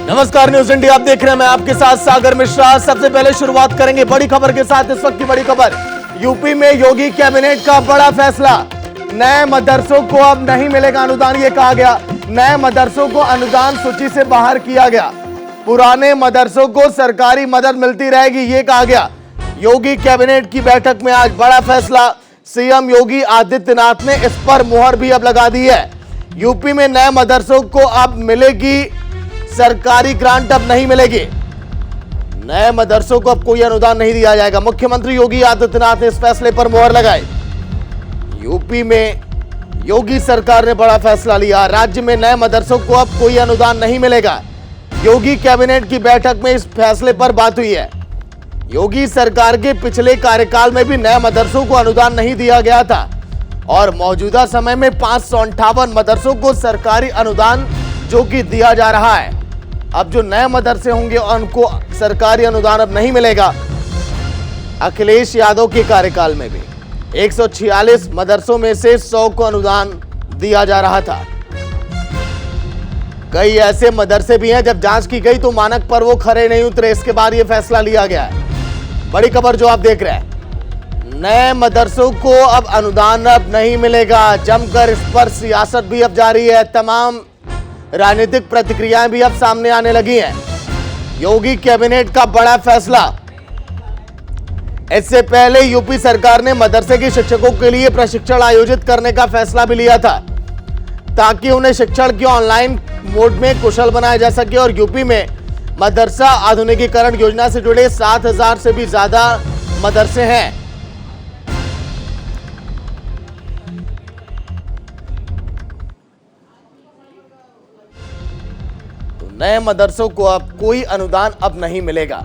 नमस्कार, news India आप देख रहे हैं। मैं आपके साथ सागर मिश्रा। सबसे पहले शुरुआत करेंगे बड़ी खबर के साथ। इस वक्त की बड़ी खबर, यूपी में योगी कैबिनेट का बड़ा फैसला। नए मदरसों को अब नहीं मिलेगा अनुदान, ये कहा गया। नए मदरसों को अनुदान सूची से बाहर किया गया। पुराने मदरसों को सरकारी मदद मिलती रहेगी, ये कहा गया। योगी कैबिनेट की बैठक में आज बड़ा फैसला। सीएम योगी आदित्यनाथ ने इस पर मुहर भी अब लगा दी है। यूपी में नए मदरसों को अब मिलेगी सरकारी ग्रांट, अब नहीं मिलेगी। नए मदरसों को अब कोई अनुदान नहीं दिया जाएगा। मुख्यमंत्री योगी आदित्यनाथ ने इस फैसले पर मुहर लगाई। यूपी में योगी सरकार ने बड़ा फैसला लिया। राज्य में नए मदरसों को अब कोई अनुदान नहीं मिलेगा। योगी कैबिनेट की बैठक में इस फैसले पर बात हुई है। योगी सरकार के पिछले कार्यकाल में भी नए मदरसों को अनुदान नहीं दिया गया था और मौजूदा समय में 558 मदरसों को सरकारी अनुदान जो कि दिया जा रहा है। अब जो नए मदरसे होंगे उनको सरकारी अनुदान अब नहीं मिलेगा। अखिलेश यादव के कार्यकाल में भी 146 मदरसों में से 100 को अनुदान दिया जा रहा था। कई ऐसे मदरसे भी हैं जब जांच की गई तो मानक पर वो खरे नहीं उतरे। इसके बाद ये फैसला लिया गया है। बड़ी खबर जो आप देख रहे हैं, नए मदरसों को अब अनुदान अब नहीं मिलेगा। जमकर इस पर सियासत भी अब जारी है। तमाम राजनीतिक प्रतिक्रियाएं भी अब सामने आने लगी हैं। योगी कैबिनेट का बड़ा फैसला। इससे पहले यूपी सरकार ने मदरसे के शिक्षकों के लिए प्रशिक्षण आयोजित करने का फैसला भी लिया था ताकि उन्हें शिक्षण के ऑनलाइन मोड में कुशल बनाया जा सके। और यूपी में मदरसा आधुनिकीकरण योजना से जुड़े 7,000 से भी ज्यादा मदरसे हैं। तो नए मदरसों को अब कोई अनुदान अब नहीं मिलेगा।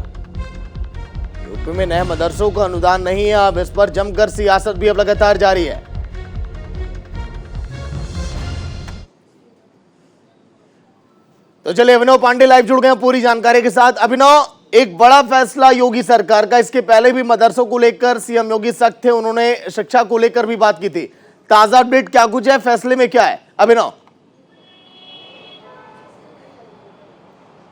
यूपी में नए मदरसों को अनुदान नहीं है। अब इस पर जमकर सियासत भी अब लगातार जारी है। तो चलिए, अभिनव पांडे लाइव जुड़ गए हैं पूरी जानकारी के साथ। अभिनव, एक बड़ा फैसला योगी सरकार का। इसके पहले भी मदरसों को लेकर सीएम योगी सख्त थे, उन्होंने शिक्षा को लेकर भी बात की थी। ताजा अपडेट क्या कुछ है, फैसले में क्या है अभिनव?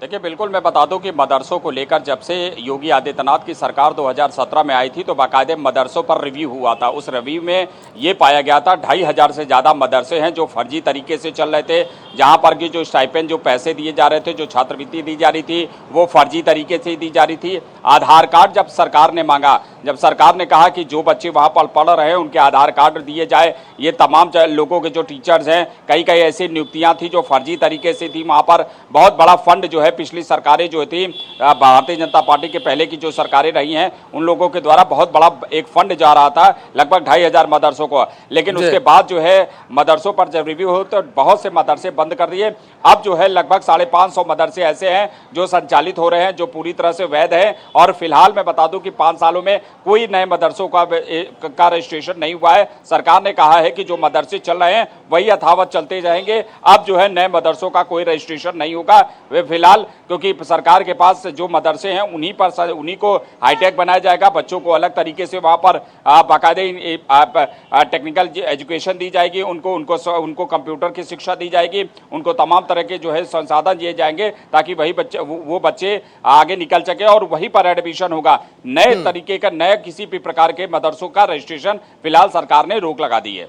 देखिए, बिल्कुल मैं बता दूं कि मदरसों को लेकर जब से योगी आदित्यनाथ की सरकार 2017 में आई थी तो बाकायदे मदरसों पर रिव्यू हुआ था। उस रिव्यू में ये पाया गया था 2,500 से ज़्यादा मदरसे हैं जो फर्जी तरीके से चल रहे थे, जहां पर कि जो स्टाइपेंड जो पैसे दिए जा रहे थे, जो छात्रवृत्ति दी जा रही थी, वो फर्जी तरीके से दी जा रही थी। आधार कार्ड जब सरकार ने मांगा, जब सरकार ने कहा कि जो बच्चे वहाँ पर पढ़ रहे हैं उनके आधार कार्ड दिए जाए, ये तमाम लोगों के जो टीचर्स हैं, कई ऐसी नियुक्तियाँ थी जो फर्जी तरीके से थी। वहाँ पर बहुत बड़ा फंड जो है पिछली सरकारें जो थी, भारतीय जनता पार्टी के पहले की जो सरकारें रही हैं, उन लोगों के द्वारा बहुत बड़ा एक फंड जा रहा था लगभग 2,500 मदरसों को। लेकिन उसके बाद जो है मदरसों पर जब रिव्यू हो तो बहुत से मदरसे बंद कर दिए। अब जो है लगभग 550 मदरसे ऐसे हैं जो संचालित हो रहे हैं, जो पूरी तरह से वैध है। और फिलहाल मैं बता दूं कि 5 सालों में कोई नए मदरसों का रजिस्ट्रेशन नहीं हुआ है। सरकार ने कहा है कि जो मदरसे चल रहे हैं वही यथावत चलते जाएंगे। अब जो है नए मदरसों का कोई रजिस्ट्रेशन नहीं होगा। वे फिलहाल क्योंकि सरकार के पास जो मदरसे हैं उन्हीं को हाईटेक बनाया जाएगा। बच्चों को अलग तरीके से वहाँ पर बाकायदे टेक्निकल एजुकेशन दी जाएगी, उनको कंप्यूटर की शिक्षा दी जाएगी, उनको तमाम तरह के जो है संसाधन दिए जाएंगे ताकि वही बच्चे वो बच्चे आगे निकल सके और वहीं पर एडमिशन होगा। नए तरीके का नए किसी भी प्रकार के मदरसों का रजिस्ट्रेशन फिलहाल सरकार ने रोक लगा दी है।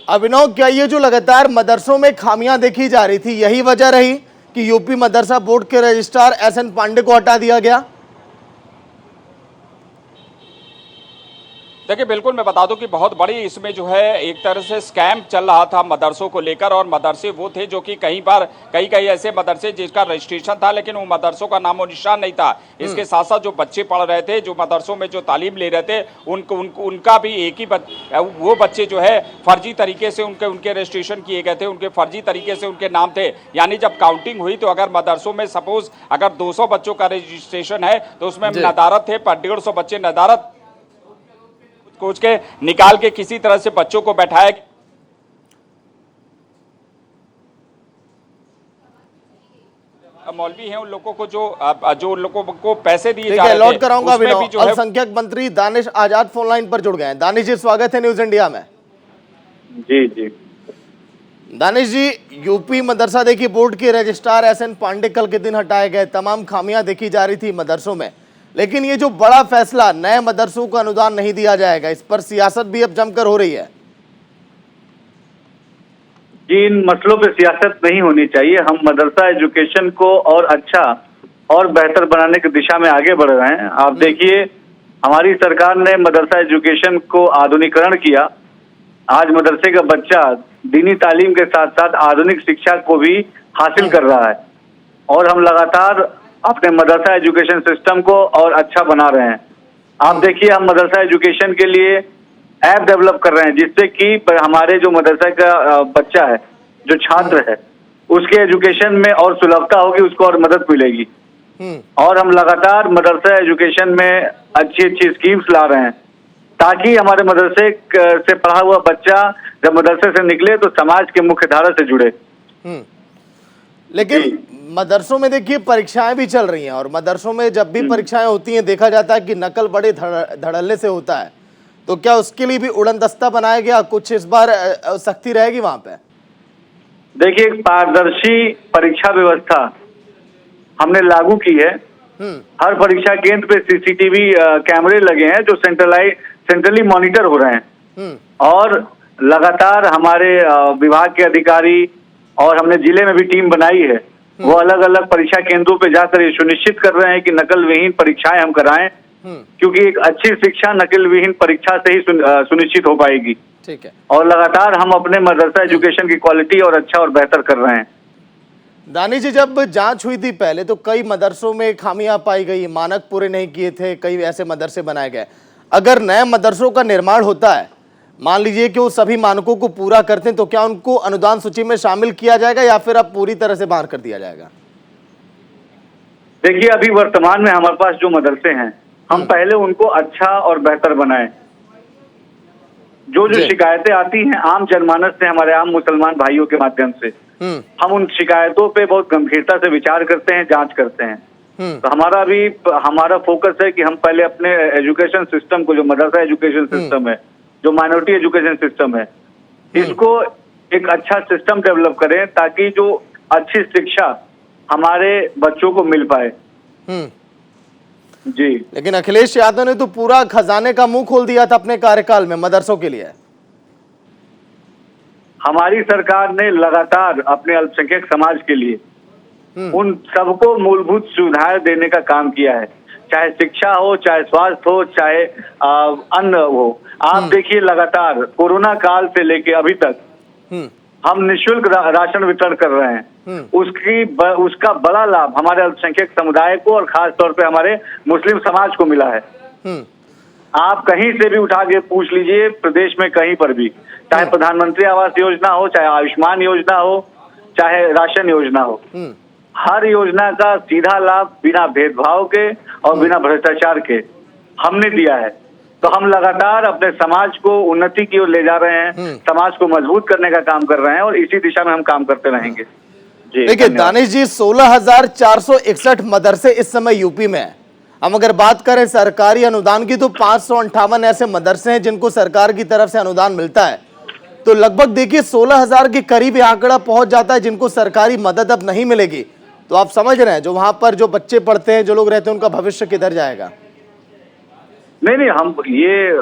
अभिनव, क्या ये जो लगातार मदरसों में खामियां देखी जा रही थी यही वजह रही कि यूपी मदरसा बोर्ड के रजिस्ट्रार एसएन पांडे को हटा दिया गया? देखिए, बिल्कुल मैं बता दूं कि बहुत बड़ी इसमें जो है एक तरह से स्कैम चल रहा था मदरसों को लेकर। और मदरसे वो थे जो कि कई ऐसे मदरसे जिसका रजिस्ट्रेशन था लेकिन वो मदरसों का नामो निशान नहीं था। इसके साथ साथ जो बच्चे पढ़ रहे थे, जो मदरसों में जो तालीम ले रहे थे, उनका भी एक ही वो बच्चे जो है फर्जी तरीके से उनके रजिस्ट्रेशन किए गए थे, उनके फर्जी तरीके से उनके नाम थे। यानी जब काउंटिंग हुई तो अगर मदरसों में सपोज अगर 200 बच्चों का रजिस्ट्रेशन है तो उसमें नदारत थे पर 150 बच्चे नदारत कोच के निकाल के किसी तरह से बच्चों को बैठाया। मौलवी हैं उन लोगों को जो उन लोगों को पैसे दिए जा रहे थे। लौट कराऊंगा अल्पसंख्यक मंत्री दानिश आजाद फोन लाइन पर जुड़ गए हैं। दानिश जी, स्वागत है न्यूज इंडिया में। जी। दानिश जी, यूपी मदरसा देखिए बोर्ड के रजिस्ट्रार एसएन पांडे कल के दिन हटाए गए, तमाम खामियां देखी जा रही थी मदरसों में, लेकिन ये जो बड़ा फैसला नए मदरसों को अनुदान नहीं दिया जाएगा, इस पर सियासत भी अब जमकर हो रही है। जी, इन मसलों पे सियासत नहीं होनी चाहिए। हम मदरसा एजुकेशन को और अच्छा और बेहतर बनाने की दिशा में आगे बढ़ रहे हैं। आप देखिए, हमारी सरकार ने मदरसा एजुकेशन को आधुनिकीकरण किया। आज मदरसे का बच्चा दीनी तालीम के साथ साथ आधुनिक शिक्षा को भी हासिल कर रहा है और हम लगातार अपने मदरसा एजुकेशन सिस्टम को और अच्छा बना रहे हैं। आप देखिए, हम मदरसा एजुकेशन के लिए ऐप डेवलप कर रहे हैं जिससे कि हमारे जो मदरसा का बच्चा है, जो छात्र है, उसके एजुकेशन में और सुलभता होगी, उसको और मदद मिलेगी। और हम लगातार मदरसा एजुकेशन में अच्छी अच्छी स्कीम्स ला रहे हैं ताकि हमारे मदरसे से पढ़ा हुआ बच्चा जब मदरसे से निकले तो समाज के मुख्य धारा से जुड़े। लेकिन मदरसों में देखिए परीक्षाएं भी चल रही हैं और मदरसों में जब भी परीक्षाएं होती हैं देखा जाता है कि नकल बड़े धड़ल्ले से होता है, तो क्या उसके लिए भी उड़नदस्ता बनाया गया? कुछ इस बार सख्ती रहेगी वहां पे? देखिए, एक पारदर्शी परीक्षा व्यवस्था हमने लागू की है। हर परीक्षा केंद्र पे सीसीटीवी कैमरे लगे हैं जो सेंट्रली मॉनिटर हो रहे हैं और लगातार हमारे विभाग के अधिकारी और हमने जिले में भी टीम बनाई है, वो अलग अलग परीक्षा केंद्रों पे जाकर ये सुनिश्चित कर रहे हैं कि नकल विहीन परीक्षाएं हम कराएं, क्योंकि एक अच्छी शिक्षा नकल विहीन परीक्षा से ही सुनिश्चित हो पाएगी। ठीक है। और लगातार हम अपने मदरसा एजुकेशन की क्वालिटी और अच्छा और बेहतर कर रहे हैं। दानिश जी, जब जांच हुई थी पहले तो कई मदरसों में खामियां पाई गई, मानक पूरे नहीं किए थे, कई ऐसे मदरसे बनाए गए। अगर नए मदरसों का निर्माण होता है, मान लीजिए कि वो सभी मानकों को पूरा करते हैं, तो क्या उनको अनुदान सूची में शामिल किया जाएगा या फिर अब पूरी तरह से बाहर कर दिया जाएगा? देखिए, अभी वर्तमान में हमारे पास जो मदरसे हैं, हम पहले उनको अच्छा और बेहतर बनाएं। जो शिकायतें आती हैं आम जनमानस से, हमारे आम मुसलमान भाइयों के माध्यम से, हम उन शिकायतों पे बहुत गंभीरता से विचार करते हैं, जांच करते हैं। तो हमारा फोकस है कि हम पहले अपने एजुकेशन सिस्टम को, जो मदरसा एजुकेशन सिस्टम है, जो माइनॉरिटी एजुकेशन सिस्टम है, इसको एक अच्छा सिस्टम डेवलप करें ताकि जो अच्छी शिक्षा हमारे बच्चों को मिल पाए। जी, लेकिन अखिलेश यादव ने तो पूरा खजाने का मुंह खोल दिया था अपने कार्यकाल में मदरसों के लिए। हमारी सरकार ने लगातार अपने अल्पसंख्यक समाज के लिए उन सबको मूलभूत सुविधाएं देने का काम किया है, चाहे शिक्षा हो, चाहे स्वास्थ्य हो, चाहे अन्न हो। आप देखिए, लगातार कोरोना काल से लेके अभी तक हम निःशुल्क राशन वितरण कर रहे हैं। उसका बड़ा लाभ हमारे अल्पसंख्यक समुदाय को और खास तौर पे हमारे मुस्लिम समाज को मिला है। आप कहीं से भी उठा के पूछ लीजिए, प्रदेश में कहीं पर भी, चाहे प्रधानमंत्री आवास योजना हो, चाहे आयुष्मान योजना हो, चाहे राशन योजना हो, हर योजना का सीधा लाभ बिना भेदभाव के और बिना भ्रष्टाचार के हमने दिया है। तो हम लगातार अपने समाज को उन्नति की ओर ले जा रहे हैं, समाज को मजबूत करने का काम कर रहे हैं और इसी दिशा में हम काम करते रहेंगे। जी, देखिए दानिश जी, 16,461 मदरसे इस समय यूपी में है। हम अगर बात करें सरकारी अनुदान की तो 558 ऐसे मदरसे हैं जिनको सरकार की तरफ से अनुदान मिलता है। तो लगभग देखिए 16,000 के करीब आंकड़ा पहुंच जाता है जिनको सरकारी मदद अब नहीं मिलेगी। तो आप समझ रहे हैं जो वहां पर जो बच्चे पढ़ते हैं, जो लोग रहते हैं, उनका भविष्य किधर जाएगा? नहीं, हम ये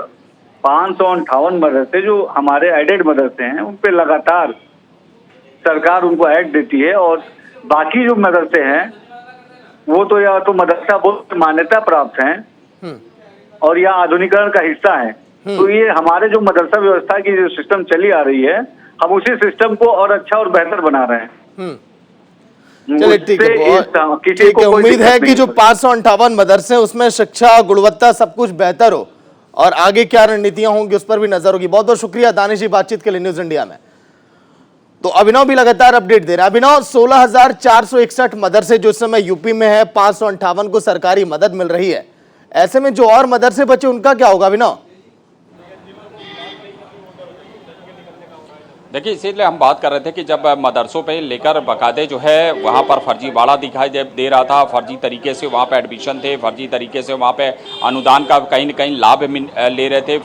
558 मदरसे जो हमारे एडेड मदरसे हैं, उन पे लगातार सरकार उनको ऐड देती है और बाकी जो मदरसे हैं वो तो या तो मदरसा बोर्ड मान्यता प्राप्त हैं और या आधुनिकीकरण का हिस्सा है। तो ये हमारे जो मदरसा व्यवस्था की जो सिस्टम चली आ रही है, हम उसी सिस्टम को और अच्छा और बेहतर बना रहे हैं। चलिए ठीक है, उम्मीद है कि जो 558 मदरसे उसमें शिक्षा गुणवत्ता सब कुछ बेहतर हो और आगे क्या रणनीतियां होंगी उस पर भी नजर होगी। बहुत बहुत शुक्रिया दानिश जी बातचीत के लिए न्यूज इंडिया में। तो अभिनव भी लगातार अपडेट दे रहे हैं। अभिनव, 16,461 मदरसे जो इस समय यूपी में है, 558 को सरकारी मदद मिल रही है, ऐसे में जो और मदरसे बचे उनका क्या होगा अभिनव? देखिए, इसीलिए हम बात कर रहे थे कि जब मदरसों पे लेकर बाकायदे जो है वहाँ पर फर्जीवाड़ा दिखाई दे रहा था, फर्जी तरीके से वहाँ पे एडमिशन थे, फर्जी तरीके से वहाँ पे अनुदान का कहीं न कहीं लाभ ले रहे थे।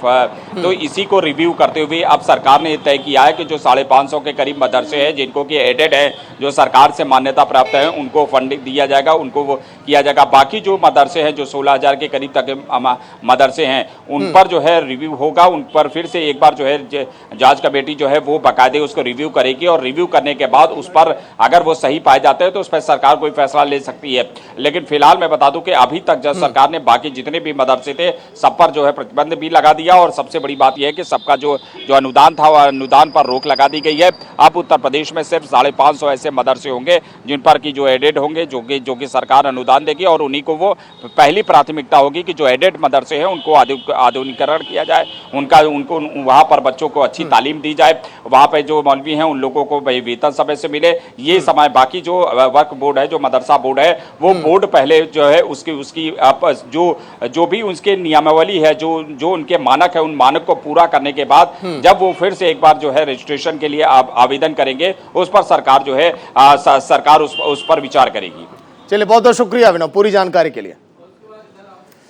तो इसी को रिव्यू करते हुए अब सरकार ने तय किया है कि जो 550 के करीब मदरसे हैं जिनको कि एडेड है, जो सरकार से मान्यता प्राप्त है, उनको फंडिंग दिया जाएगा, उनको वो किया जाएगा। बाकी जो मदरसे हैं, जो 16,000 के करीब तक मदरसे हैं, उन पर जो है रिव्यू होगा, उन पर फिर से एक बार जो है जाँच कमेटी जो है वो कायदे उसको रिव्यू करेगी और रिव्यू करने के बाद उस पर अगर वो सही पाए जाते हैं तो उस पर सरकार कोई फैसला ले सकती है। लेकिन फिलहाल मैं बता दूं कि अभी तक जब सरकार ने बाकी जितने भी मदरसे थे सब पर जो है प्रतिबंध भी लगा दिया और सबसे बड़ी बात यह है कि सबका जो अनुदान था वह अनुदान पर रोक लगा दी गई है। अब उत्तर प्रदेश में सिर्फ 550 ऐसे मदरसे होंगे जिन पर की जो एडेड होंगे, जो कि सरकार अनुदान देगी और उन्हीं को वो पहली प्राथमिकता होगी कि जो एडेड मदरसे हैं उनको आधुनिकीकरण किया जाए, उनको वहाँ पर बच्चों को अच्छी तालीम दी जाए, वहाँ पे जो मौलवी हैं उन लोगों को वेतन समय से मिले, ये समय। बाकी जो वर्क बोर्ड है, जो मदरसा बोर्ड है, वो बोर्ड पहले जो है उसकी जो भी उसके नियमावली है, जो उनके मानक है, उन मानक को पूरा करने के बाद जब वो फिर से एक बार जो है रजिस्ट्रेशन के लिए आवेदन करेंगे, उस पर सरकार जो है सरकार उस पर विचार करेगी। चलिए, बहुत बहुत शुक्रिया अभिनव पूरी जानकारी के लिए।